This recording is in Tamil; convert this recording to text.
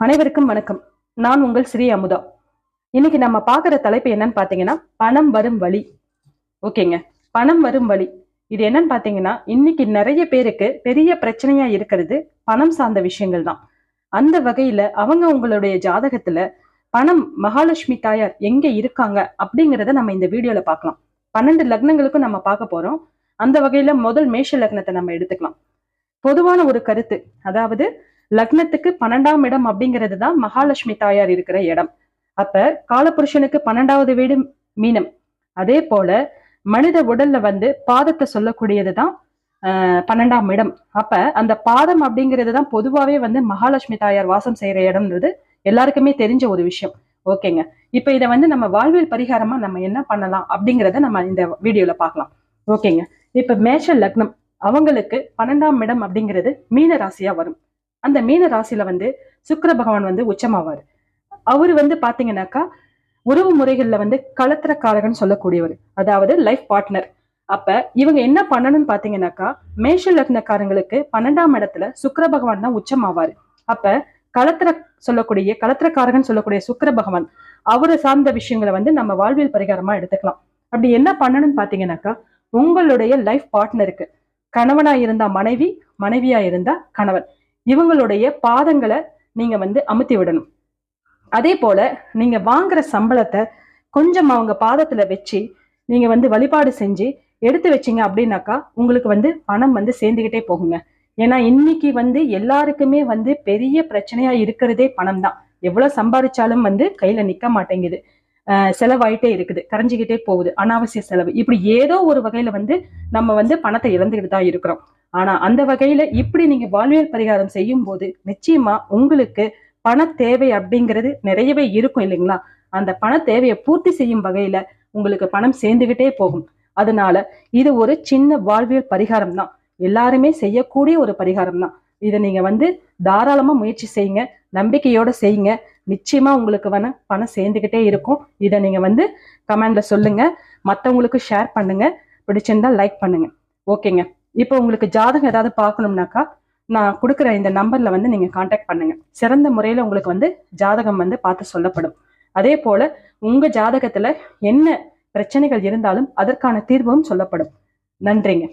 அனைவருக்கும் வணக்கம். நான் உங்கள் ஸ்ரீ அமுதா. இன்னைக்கு நம்ம பாக்குற தலைப்பு என்னன்னு பாத்தீங்கன்னா பணம் வரும் வழி. ஓகேங்க. பணம் வரும் வழி இது என்னன்னு பாத்தீங்கன்னா இன்னைக்கு நிறைய பேருக்கு பெரிய பிரச்சனையா இருக்கிறது பணம் சார்ந்த விஷயங்கள் தான். அந்த வகையில அவங்க உங்களுடைய ஜாதகத்துல பணம் மகாலட்சுமி தாயார் எங்க இருக்காங்க அப்படிங்கறத நம்ம இந்த வீடியோல பார்க்கலாம். 12 லக்னங்களுக்கும் நம்ம பார்க்க போறோம். அந்த வகையில முதல் மேஷ லக்னத்தை நம்ம எடுத்துக்கலாம். பொதுவான ஒரு கருத்து, அதாவது லக்னத்துக்கு 12ஆம் இடம் அப்படிங்கிறது தான் மகாலட்சுமி தாயார் இருக்கிற இடம். அப்ப காலபுருஷனுக்கு 12வது வீடு மீனம். அதே போல மனித உடல்ல பாதத்தை சொல்லக்கூடியதுதான் 12ஆம் இடம். அப்ப அந்த பாதம் அப்படிங்கிறது தான் பொதுவாவே மகாலட்சுமி தாயார் வாசம் செய்யற இடம்ன்றது எல்லாருக்குமே தெரிஞ்ச ஒரு விஷயம். ஓகேங்க. இப்ப இதை நம்ம வாழ்வியல் பரிகாரமா நம்ம என்ன பண்ணலாம் அப்படிங்கிறத நம்ம இந்த வீடியோல பார்க்கலாம். ஓகேங்க. இப்ப மேஷ லக்னம் அவங்களுக்கு 12ஆம் இடம் அப்படிங்கிறது மீன ராசியா வரும். அந்த மீன ராசியில சுக்கிர பகவான் உச்சமாவாரு. அவரு பாத்தீங்கன்னாக்கா உறவு முறைகள்ல களத்திரக்காரகன் சொல்லக்கூடியவர், அதாவது லைஃப் பார்ட்னர். அப்ப இவங்க என்ன பண்ணணும்னு பாத்தீங்கன்னாக்கா மேஷ லக்னக்காரங்களுக்கு 12ஆம் இடத்துல சுக்கிர பகவான் தான் உச்சமாவாரு. அப்ப களத்திரக்காரகன் சொல்லக்கூடிய சுக்கிர பகவான் அவரை சார்ந்த விஷயங்களை நம்ம வாழ்வியல் பரிகாரமா எடுத்துக்கலாம். அப்படி என்ன பண்ணணும்னு பாத்தீங்கன்னாக்கா உங்களுடைய லைஃப் பார்ட்னருக்கு கணவனா இருந்தா மனைவி, மனைவியா இருந்தா கணவன், இவங்களுடைய பாதங்களை நீங்க அமுத்தி விடணும். அதே போல நீங்க வாங்குற சம்பளத்தை கொஞ்சம் அவங்க பாதத்துல வச்சு நீங்க வழிபாடு செஞ்சு எடுத்து வச்சீங்க அப்படின்னாக்கா உங்களுக்கு பணம் சேர்ந்துகிட்டே போகுங்க. ஏன்னா இன்னைக்கு எல்லாருக்குமே பெரிய பிரச்சனையா இருக்கிறதே பணம் தான். எவ்வளவு சம்பாதிச்சாலும் கையில நிக்க மாட்டேங்குது. செலவாயிட்டே இருக்குது, கரைஞ்சிக்கிட்டே போகுது, அனாவசிய செலவு, இப்படி ஏதோ ஒரு வகையில நம்ம பணத்தை இழந்துகிட்டு தான் இருக்கிறோம். ஆனா அந்த வகையில இப்படி நீங்க வாழ்வியல் பரிகாரம் செய்யும் போது நிச்சயமா உங்களுக்கு பண தேவை அப்படிங்கிறது நிறையவே இருக்கும் இல்லைங்களா? அந்த பண தேவையை பூர்த்தி செய்யும் வகையில உங்களுக்கு பணம் சேர்ந்துகிட்டே போகும். அதனால இது ஒரு சின்ன வாழ்வியல் பரிகாரம் தான், எல்லாருமே செய்யக்கூடிய ஒரு பரிகாரம் தான். இதை நீங்க தாராளமா முயற்சி செய்யுங்க, நம்பிக்கையோட செய்யுங்க. நிச்சயமா உங்களுக்கு பணம் சேர்ந்துகிட்டே இருக்கும். இதை நீங்க கமெண்ட்ல சொல்லுங்க, மற்றவங்களுக்கு ஷேர் பண்ணுங்க, பிடிச்சிருந்தா லைக் பண்ணுங்க. ஓகேங்க. இப்போ உங்களுக்கு ஜாதகம் ஏதாவது பார்க்கணும்னாக்கா நான் கொடுக்குற இந்த நம்பர்ல நீங்க கான்டாக்ட் பண்ணுங்க. சிறந்த முறையில உங்களுக்கு ஜாதகம் பார்த்து சொல்லப்படும். அதே போல உங்க ஜாதகத்துல என்ன பிரச்சனைகள் இருந்தாலும் அதற்கான தீர்வும் சொல்லப்படும். நன்றிங்க.